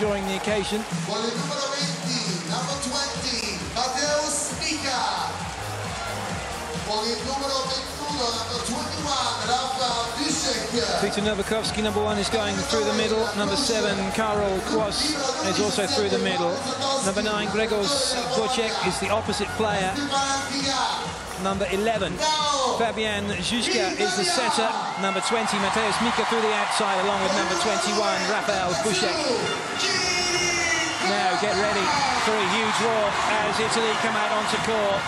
during the occasion. Peter Novakovsky, number 1, is going through the middle. Number 7, Karol Kwas, is also through the middle. Number 9, Grzegorz Wojciech, is the opposite player. Number 11, Fabian Žižka, is the setter. Number 20, Mateusz Mika, through the outside, along with number 21, Rafał Buszek. Now get ready for a huge war as Italy come out onto court.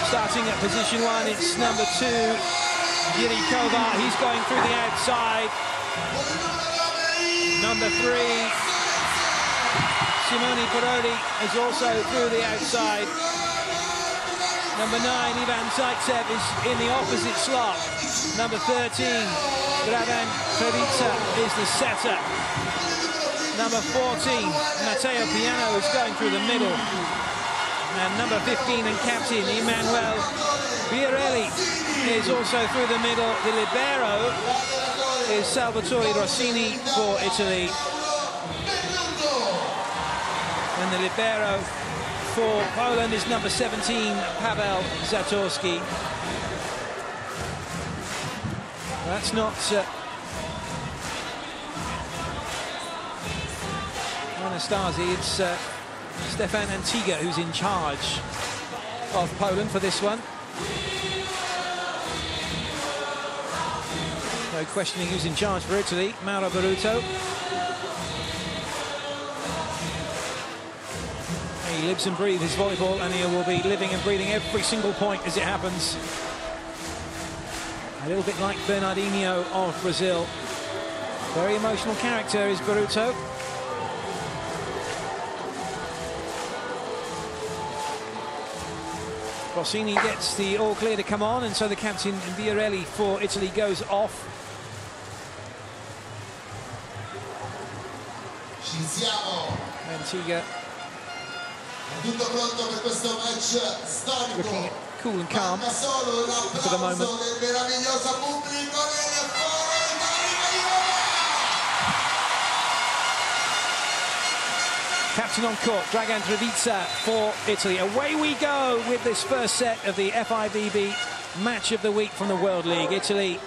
Starting at position 1, it's number 2, Jiří Kovar. He's going through the outside. Number 3, Simone Parodi, is also through the outside. Number 9, Ivan Zaitsev, is in the opposite slot. Number 13, Dragan Perica, is the setter. Number 14, Matteo Piano, is going through the middle. And number 15 and captain, Emanuele Biarelli, is also through the middle. The libero is Salvatore Rossini for Italy. And the libero for Poland is number 17, Paweł Zatorski. That's not Anastasi, it's Stefan Antiga who's in charge of Poland for this one. No questioning who's in charge for Italy, Mauro Baruto. He lives and breathes his volleyball, and he will be living and breathing every single point as it happens. A little bit like Bernardinho of Brazil. Very emotional character is Baruto. Rossini gets the all clear to come on, and so the captain Biarelli for Italy goes off. Antiga looking cool and calm for the moment. Captain on court, Dragan Treviza for Italy. Away we go with this first set of the FIVB match of the week from the World League. Italy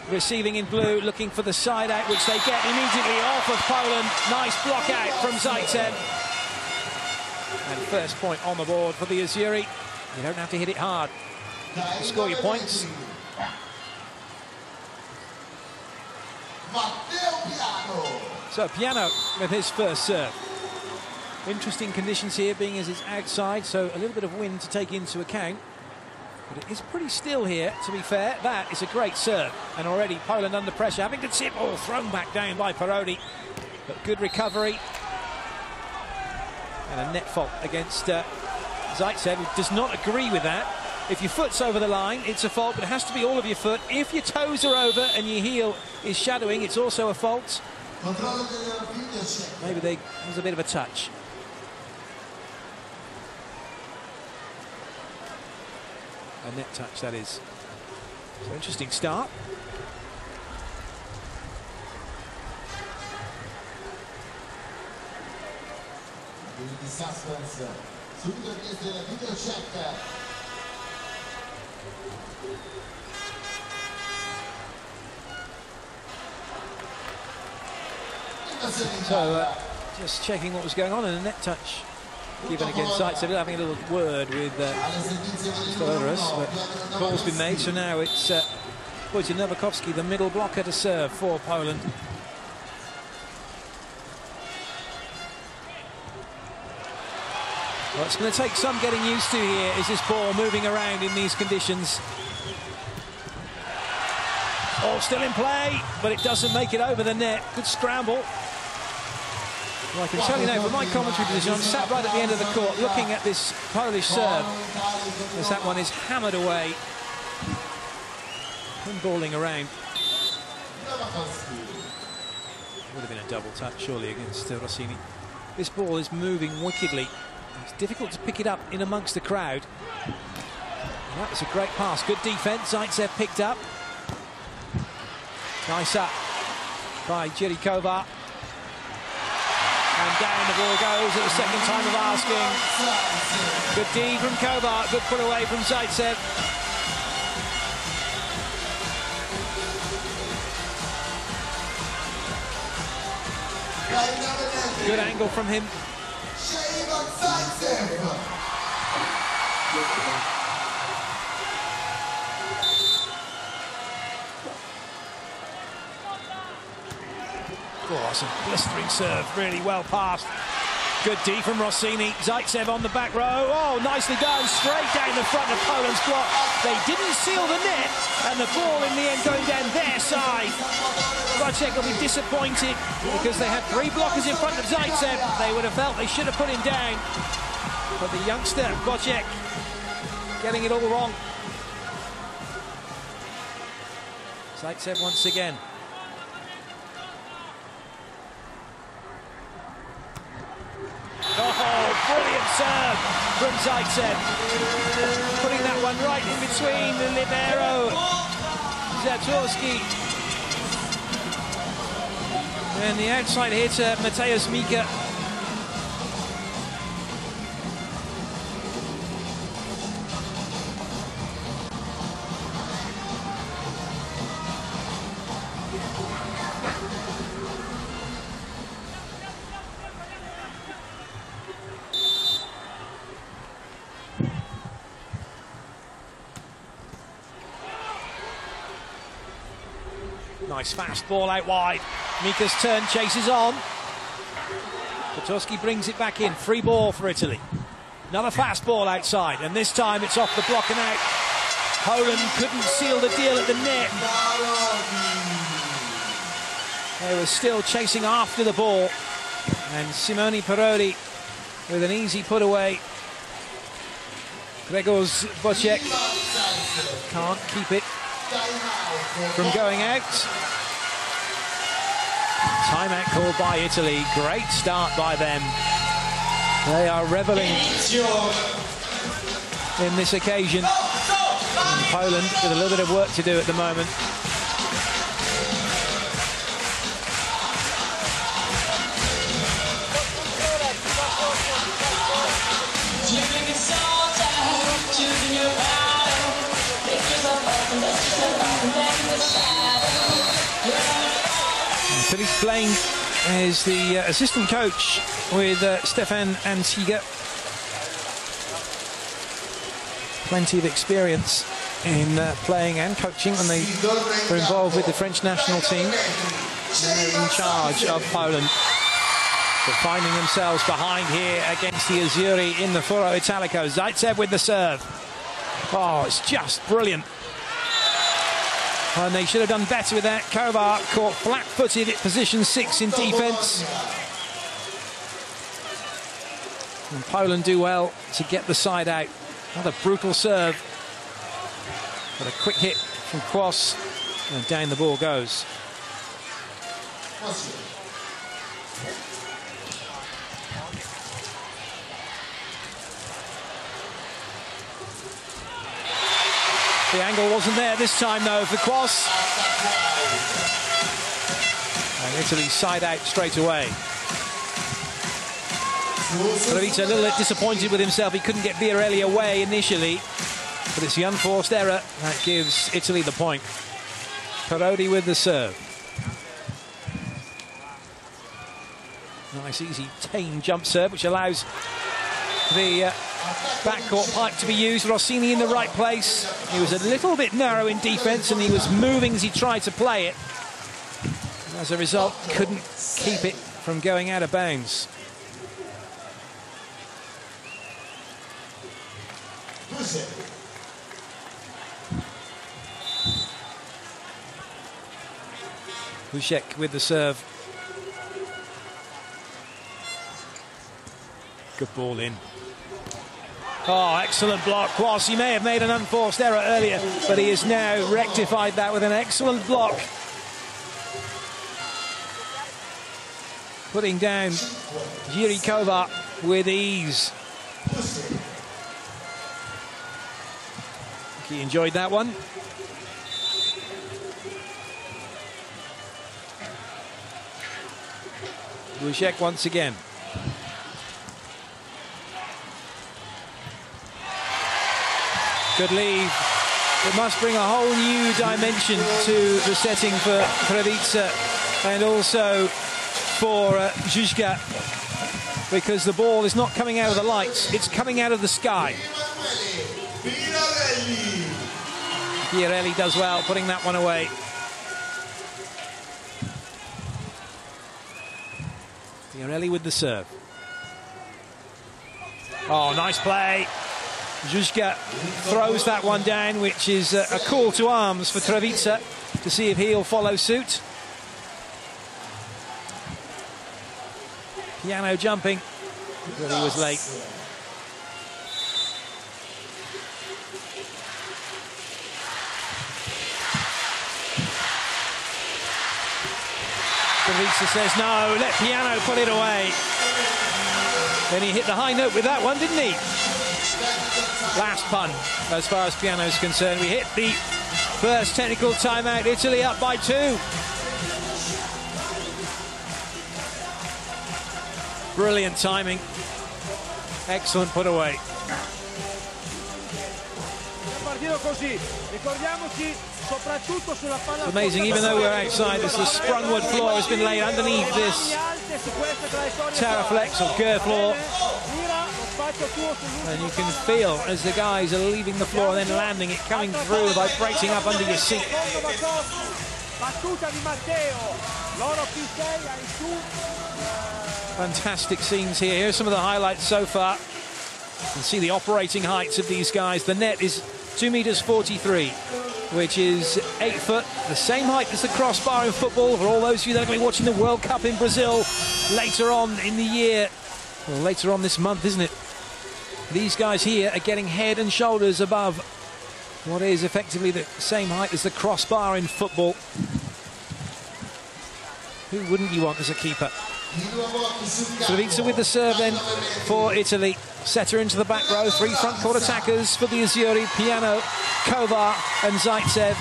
receiving in blue, looking for the side out, which they get immediately off of Poland. Nice block out from Zaitsev. And first point on the board for the Azzurri. You don't have to hit it hard to score your points. So Piano with his first serve. Interesting conditions here, being as it's outside, so a little bit of wind to take into account. But it is pretty still here, to be fair. That is a great serve. And already Poland under pressure, having to tip all thrown back down by Parodi. But good recovery. And a net fault against Zaitsev, who does not agree with that. If your foot's over the line, it's a fault, but it has to be all of your foot. If your toes are over and your heel is shadowing, it's also a fault. Maybe there's a bit of a touch. A net touch, that is. So interesting start. So just checking what was going on, and a net touch given against Zaitsev. Having a little word with Stolorus, but call's been made, so now it's Wojciech Novakovsky, the middle blocker, to serve for Poland. Well, it's going to take some getting used to here, is this ball moving around in these conditions. All still in play, but it doesn't make it over the net. Good scramble. Well, I can tell you now, from my commentary position, I'm sat right at the end of the court looking at this Polish serve, as that one is hammered away. Pinballing around. Would have been a double touch, surely, against Rossini. This ball is moving wickedly. It's difficult to pick it up in amongst the crowd. And that was a great pass. Good defence. Zaitsev picked up. Nice up by Jiří Kovar. And down the ball goes at the second time of asking. Good D from Kovar, good put away from Zaitsev. Good angle from him. Oh, it's a blistering serve, really well passed. Good D from Rossini. Zaitsev on the back row. Oh, nicely done, straight down the front of Poland's block. They didn't seal the net, and the ball in the end going down their side. Bocek will be disappointed because they had 3 blockers in front of Zaitsev. They would have felt they should have put him down. But the youngster, Bocek, getting it all wrong. Zaitsev once again. Oh, brilliant serve from Zaitsev. Putting that one right in between the libero, Zatorski, and the outside hitter, Mateusz Mika. Nice fast ball out wide. Mika's turn, chases on. Zatorski brings it back in. Free ball for Italy. Another fast ball outside, and this time it's off the block and out. Poland couldn't seal the deal at the net. They were still chasing after the ball, and Simone Parodi with an easy put away. Grzegorz Bocek can't keep it from going out. Timeout called by Italy. Great start by them. They are reveling in this occasion. And Poland with a little bit of work to do at the moment. Philip's playing as the assistant coach with Stefan Antiga. Plenty of experience in playing and coaching when they were involved with the French national team. They're in charge of Poland. But finding themselves behind here against the Azzurri in the Foro Italico. Zaitsev with the serve. Oh, it's just brilliant. And they should have done better with that. Kovar caught flat-footed at position 6 in defence. And Poland do well to get the side out. Another brutal serve. But a quick hit from Kwas. And down the ball goes. The angle wasn't there this time, though, for Kwas. And Italy side out straight away. Parodi a little bit disappointed with himself. He couldn't get Biarelli away initially. But it's the unforced error that gives Italy the point. Parodi with the serve. Nice, easy, tame jump serve, which allows the backcourt pipe to be used. Rossini in the right place. He was a little bit narrow in defence and he was moving as he tried to play it. As a result, couldn't keep it from going out of bounds. Vucek with the serve. Good ball in. Oh, excellent block. Kwas, he may have made an unforced error earlier, but he has now rectified that with an excellent block. Putting down Jiří Kovar with ease. He enjoyed that one. Vucek once again. Good lead. It must bring a whole new dimension to the setting for Trevica and also for Zuzka, because the ball is not coming out of the lights, it's coming out of the sky. Chiarelli does well putting that one away. Chiarelli with the serve. Oh, nice play. Zuzka throws that one down, which is a call to arms for Trevica to see if he'll follow suit. Piano jumping, but he was late. Trevica says no, let Piano put it away. Then he hit the high note with that one, didn't he? Last pun, as far as Piano is concerned. We hit the first technical timeout. Italy up by 2. Brilliant timing. Excellent put away. It's amazing, even though we're outside, this the sprung wood floor has been laid underneath this Terraflex or Gur floor. And you can feel as the guys are leaving the floor and then landing, it coming through, vibrating up under your seat. Fantastic scenes here. Here's some of the highlights so far. You can see the operating heights of these guys. The net is 2 meters 43, which is 8 foot, the same height as the crossbar in football. For all those of you that are going to be watching the World Cup in Brazil later on in the year, well, later on this month, isn't it? These guys here are getting head and shoulders above what is effectively the same height as the crossbar in football. Who wouldn't you want as a keeper? Trevica with the serve then for Italy. Setter into the back row. 3 front court attackers for the Azzurri. Piano, Kovar and Zaitsev.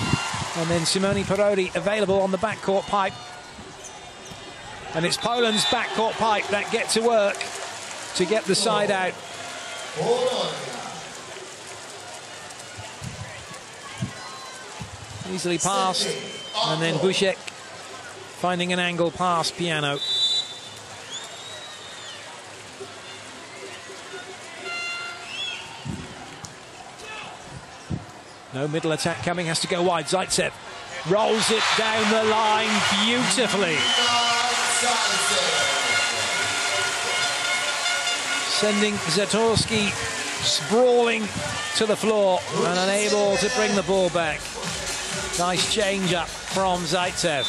And then Simone Parodi available on the backcourt pipe. And it's Poland's backcourt pipe that get to work to get the side out. Easily passed. And then Bushek finding an angle past Piano. No middle attack coming, has to go wide. Zaitsev rolls it down the line beautifully. Sending Zatorski sprawling to the floor and unable to bring the ball back. Nice change up from Zaitsev.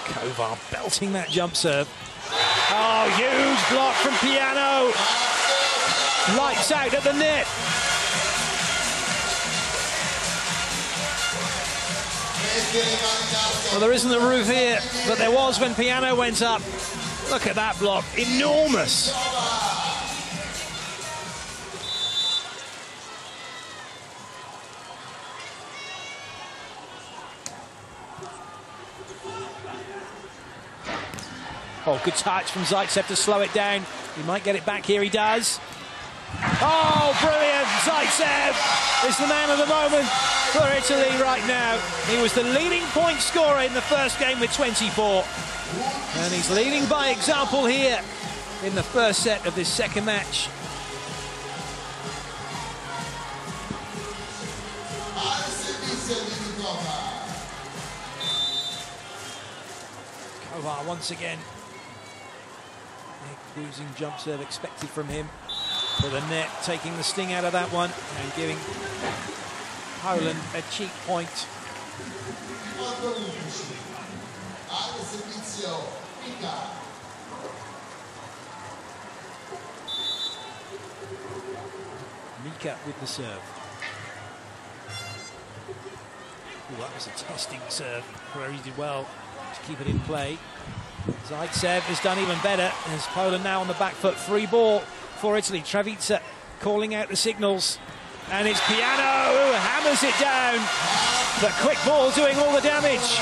Kovar belting that jump serve. Oh, huge block from Piano. Lights out at the net. Well, there isn't a roof here, but there was when Piano went up. Look at that block. Enormous. Oh, good touch from Zaitsev to slow it down. He might get it back here, he does. Oh, brilliant! Zaitsev is the man of the moment for Italy right now. He was the leading point scorer in the first game with 24. And he's leading by example here in the first set of this second match. Kovar once again. Losing jump serve expected from him. For the net, taking the sting out of that one and giving Poland a cheap point. Mika with the serve. Ooh, that was a testing serve where he did well to keep it in play. Zaitsev has done even better as Poland now on the back foot. Free ball for Italy. Trevica calling out the signals. And it's Piano who hammers it down. The quick ball doing all the damage.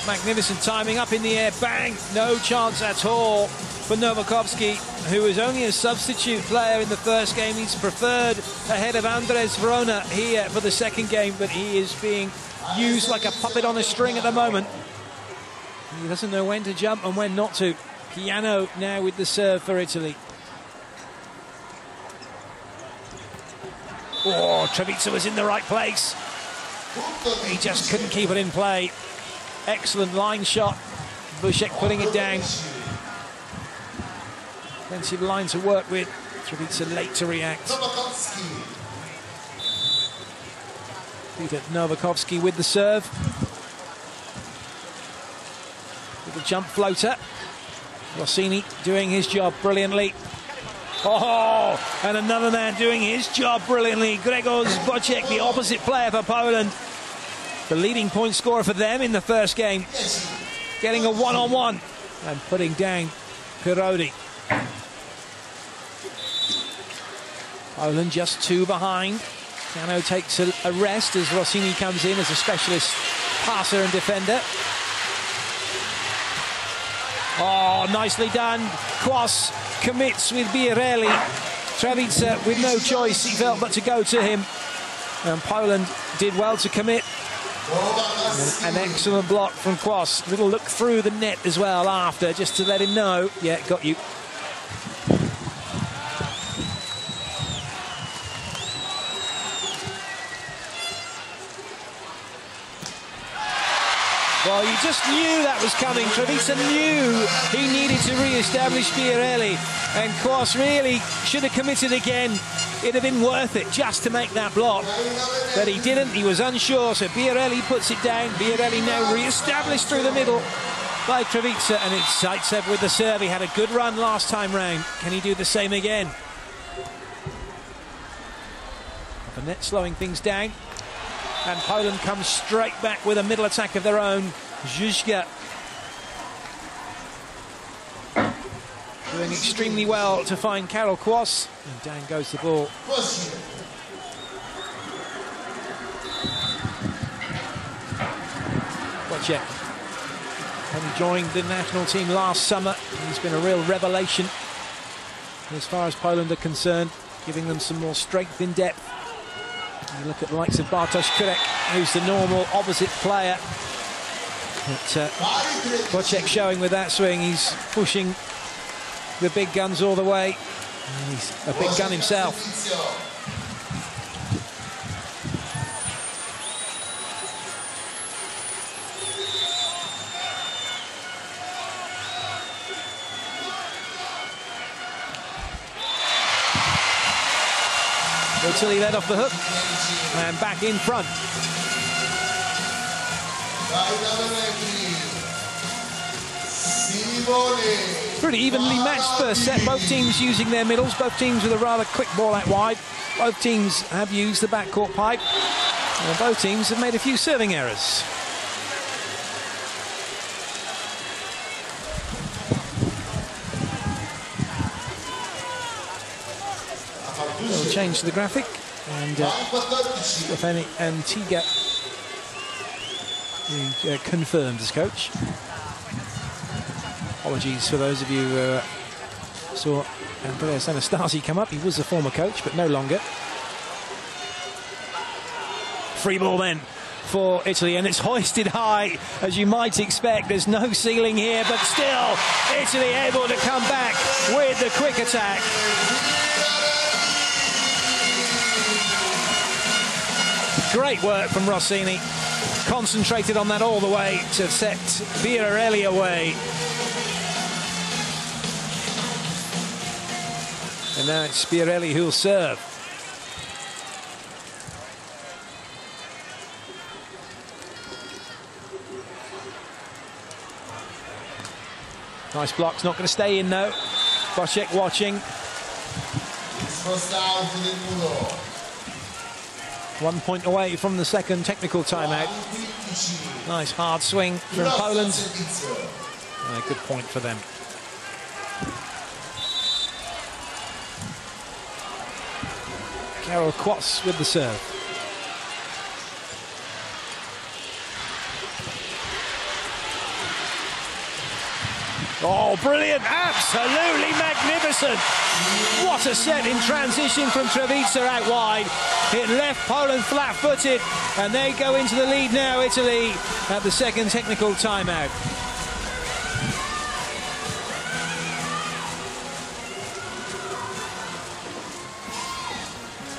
Magnificent timing, up in the air, bang! No chance at all for Novakovsky, who was only a substitute player in the first game. He's preferred ahead of Andres Verona here for the second game, but he is being used like a puppet on a string at the moment. He doesn't know when to jump and when not to. Piano now with the serve for Italy. Oh, Treviza was in the right place. He just couldn't keep it in play. Excellent line shot. Vucek putting it down. Defensive line to work with. Treviza late to react. Peter Novakovsky with the serve. With the jump floater. Rossini doing his job brilliantly. Oh, and another man doing his job brilliantly. Grzegorz Bocek, the opposite player for Poland. The leading point scorer for them in the first game. Getting a one-on-one and putting down Pirodi. Poland just 2 behind. Piano takes a rest as Rossini comes in as a specialist passer and defender. Oh, nicely done. Kwas commits with Biarelli. Treviza with no choice, he felt but to go to him. And Poland did well to commit. An excellent block from Kwas. Little look through the net as well after, just to let him know, yeah, got you. Well, you just knew that was coming. Treviza knew he needed to re-establish Biarelli, and Kwas really should have committed again. It'd have been worth it just to make that block, but he didn't. He was unsure, so Biarelli puts it down. Biarelli now re-established through the middle by Treviza, and it's Zaitsev with the serve. He had a good run last time round. Can he do the same again? The net slowing things down. And Poland comes straight back with a middle attack of their own. Zuzga doing extremely well to find Karol Kwas. And down goes the ball. Wojciech. When he joined the national team last summer, he's been a real revelation as far as Poland are concerned, giving them some more strength in depth. You look at the likes of Bartosz Kurek, who's the normal opposite player. But Wojciech showing with that swing, he's pushing the big guns all the way. And he's a big gun himself. Italy led off the hook and back in front. Pretty evenly matched first set. Both teams using their middles. Both teams with a rather quick ball out wide. Both teams have used the backcourt pipe. And both teams have made a few serving errors. We'll change the graphic, and Stefani Antiga confirmed as coach. Apologies for those of you who saw Andreas Anastasi come up. He was a former coach, but no longer. Free ball then for Italy, and it's hoisted high, as you might expect. There's no ceiling here, but still, Italy able to come back with the quick attack. Great work from Rossini. Concentrated on that all the way to set Biarelli away. And now it's Biarelli who'll serve. Nice block's not going to stay in though. Bocek watching. 1 point away from the second technical timeout. Nice hard swing from Poland. And a good point for them. Karol Kwas with the serve. Oh, brilliant. Absolutely magnificent. What a set in transition from Treviza out wide. It left Poland flat-footed, and they go into the lead now, Italy, at the second technical timeout.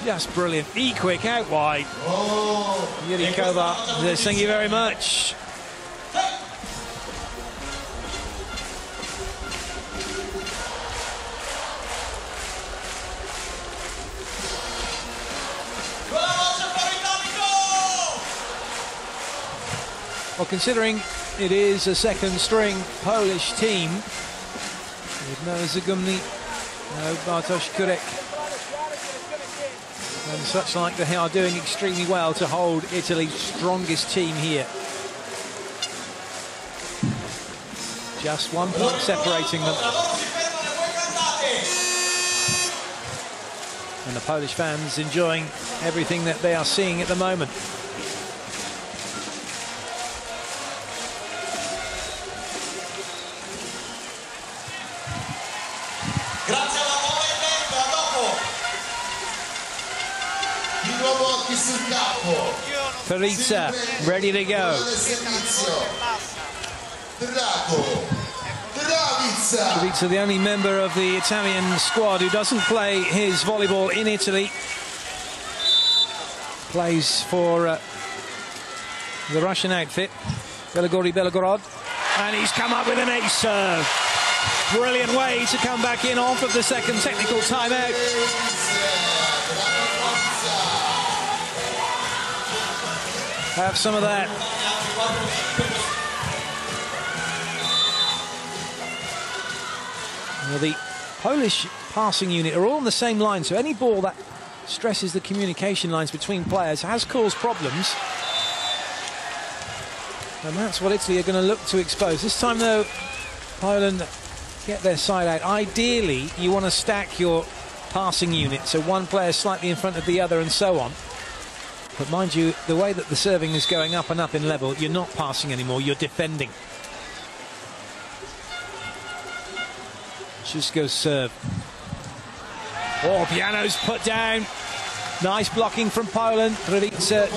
Just brilliant. E-quick out wide. Yurikova says thank you very much. Well, considering it is a second-string Polish team, with no Zagumny, no Bartosz Kurek, and such like, they are doing extremely well to hold Italy's strongest team here. Just 1 point separating them. And the Polish fans enjoying everything that they are seeing at the moment. Treviza ready to go. Treviza, the only member of the Italian squad who doesn't play his volleyball in Italy, plays for the Russian outfit, Belgorod, and he's come up with an ace serve. Brilliant way to come back in off of the second technical timeout. Have some of that. Well, the Polish passing unit are all on the same line, so any ball that stresses the communication lines between players has caused problems. And that's what Italy are going to look to expose. This time, though, Poland get their side out. Ideally, you want to stack your passing unit, so one player slightly in front of the other and so on. But mind you, the way that the serving is going up and up in level, you're not passing anymore, you're defending. Szyszko's serve. Oh, Piano's put down. Nice blocking from Poland. Treviza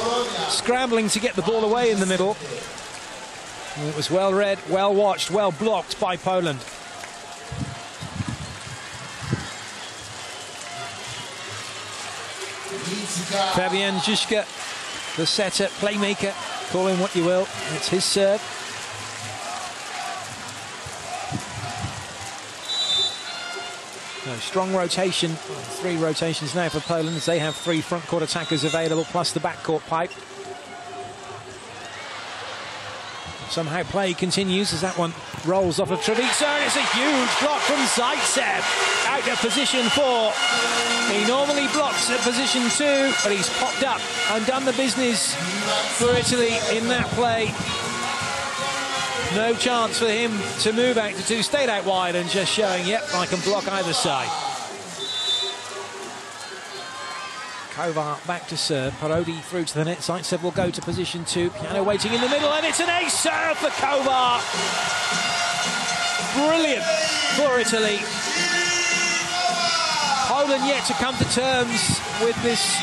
scrambling to get the ball away in the middle. And it was well read, well watched, well blocked by Poland. Fabian Szyszko, the setter, playmaker, call him what you will, it's his serve. No, strong rotation, 3 rotations now for Poland as they have 3 front court attackers available, plus the back court pipe. Somehow play continues as that one rolls off of Treviza, and it's a huge block from Zaitsev. Out of position 4. He normally blocks at position 2, but he's popped up and done the business for Italy in that play. No chance for him to move out to 2, stayed out wide and just showing, yep, I can block either side. Kovar back to serve. Parodi through to the net. Zaitsev will go to position 2. Piano waiting in the middle, and it's an ace serve for Kovar. Brilliant for Italy. Poland yet to come to terms with this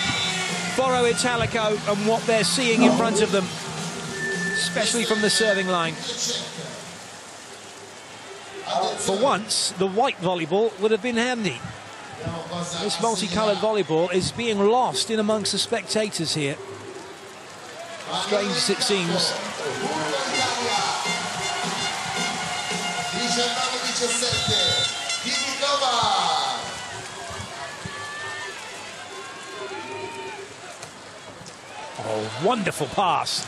Foro Italico and what they're seeing in front of them, especially from the serving line. For once, the white volleyball would have been handy. This multicoloured volleyball is being lost in amongst the spectators here. Strange as it seems. Oh, wonderful pass.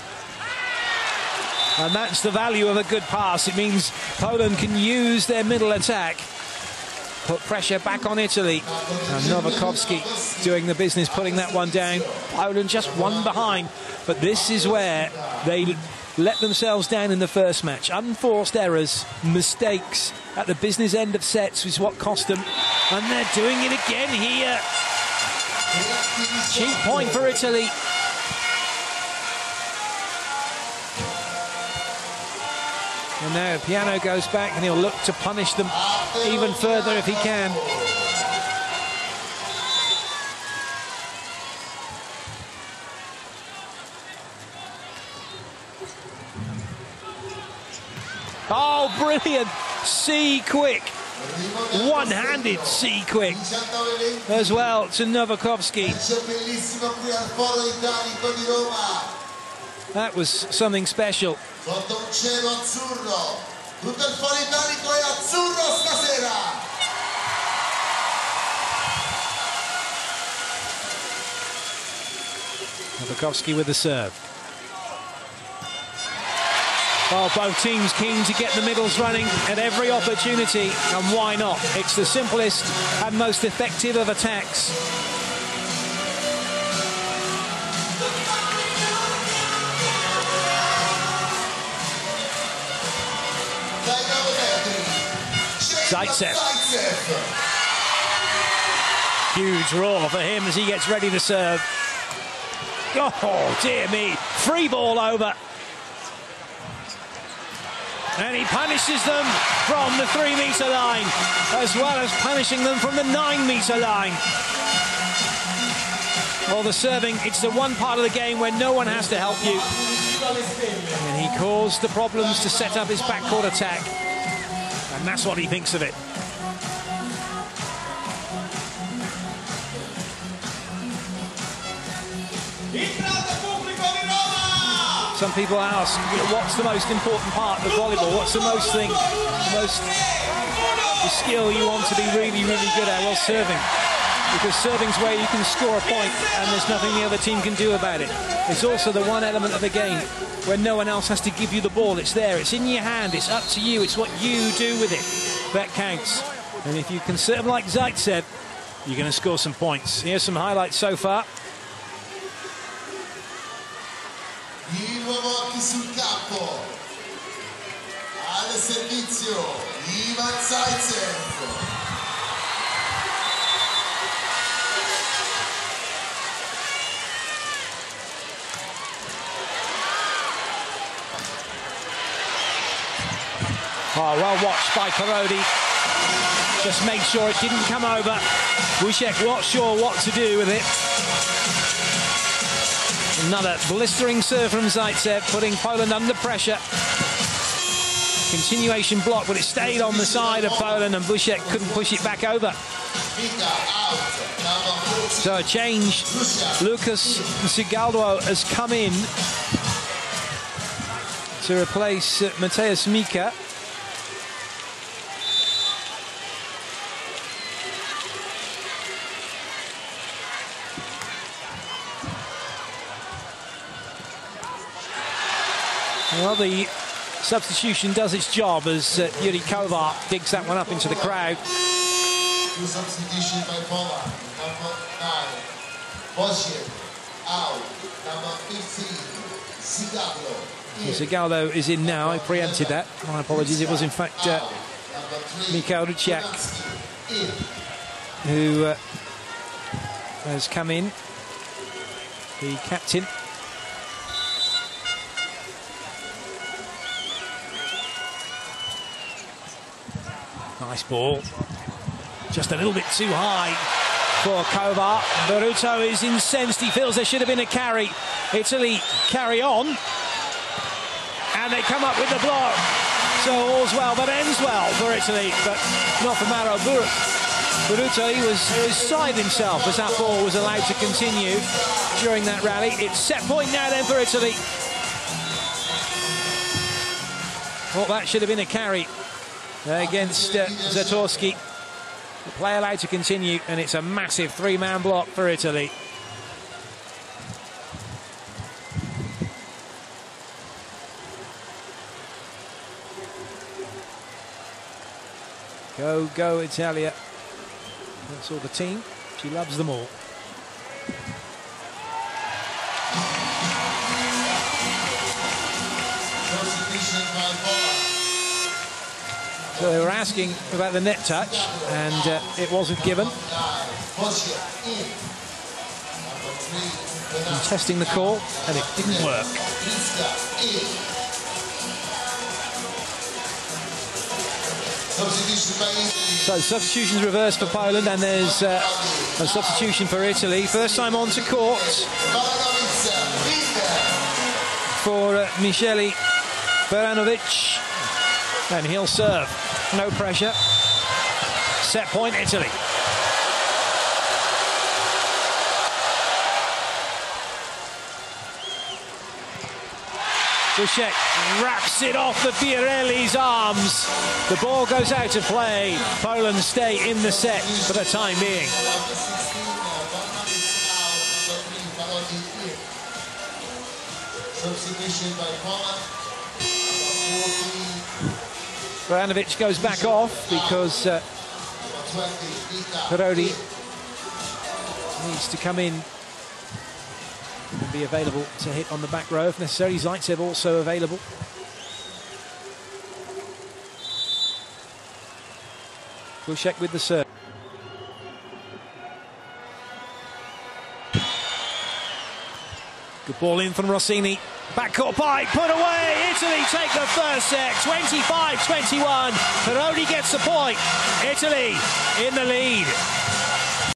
And that's the value of a good pass. It means Poland can use their middle attack, put pressure back on Italy. And Nowakovski doing the business, putting that one down. Poland just 1 behind. But this is where they let themselves down in the first match. Unforced errors, mistakes at the business end of sets is what cost them. And they're doing it again here. Cheap point for Italy. And now Piano goes back and he'll look to punish them even further if he can. Oh, brilliant! C-quick. One-handed C-quick as well to Novakovsky. That was something special. Novakovsky with the serve. Well, both teams keen to get the middles running at every opportunity, and why not? It's the simplest and most effective of attacks. Zaitsev. Huge roar for him as he gets ready to serve. Oh, dear me. Free ball over. And he punishes them from the 3-metre line, as well as punishing them from the 9-metre line. Well, the serving, it's the one part of the game where no one has to help you. And he caused the problems to set up his backcourt attack. And that's what he thinks of it. Some people ask, what's the most important part of volleyball? What's the skill you want to be really, really good at? Well, serving. Because serving's where you can score a point and there's nothing the other team can do about it. It's also the one element of the game where no one else has to give you the ball. It's there, it's in your hand, it's up to you, it's what you do with it that counts. And if you can serve like Zaitsev, you're going to score some points. Here's some highlights so far. Di nuovo occhi sul campo, al servizio Ivan Zaitsev. Oh, well watched by Parodi. Just made sure it didn't come over. Wojciech not sure what to do with it. Another blistering serve from Zaitsev, putting Poland under pressure. Continuation block, but it stayed on the side of Poland, and Wojciech couldn't push it back over. So a change. Lucas Zigaldo has come in to replace Mateusz Mika. Well, the substitution does its job as Yuri Kovar digs that one up into the crowd. Substitution by Poland, number 9. Wojciech out, number 15. Zigaldo is in now. I preempted that. My apologies. It was in fact Mikhail Ruciak who has come in, the captain. Nice ball. Just a little bit too high for Kovar. Baruto is incensed. He feels there should have been a carry. Italy carry on. And they come up with the block. So all's well that ends well for Italy, but not for Mauro Baruto. He was beside himself as that ball was allowed to continue during that rally. It's set point now then for Italy. Well, that should have been a carry against Zatorski. The play allowed to continue, and it's a massive 3-man block for Italy. Go, go, Italia. That's all the team. She loves them all. So they were asking about the net touch, and it wasn't given. And testing the call, and it didn't work. Substitution by Italy. So substitutions reversed for Poland, and there's a substitution for Italy. First time onto court for Michele Baranovic, and he'll serve. No pressure. Set point, Italy. Duszek wraps it off the Fiorelli's arms. The ball goes out of play. Poland stay in the set for the time being. Substitution by Poland. Baranovic goes back off because Parodi needs to come in and be available to hit on the back row if necessary. Zaitsev also available. Duszek with the serve. Good ball in from Rossini. Backcourt pike, put away. Italy take the first set, 25-21. Parodi gets the point. Italy in the lead.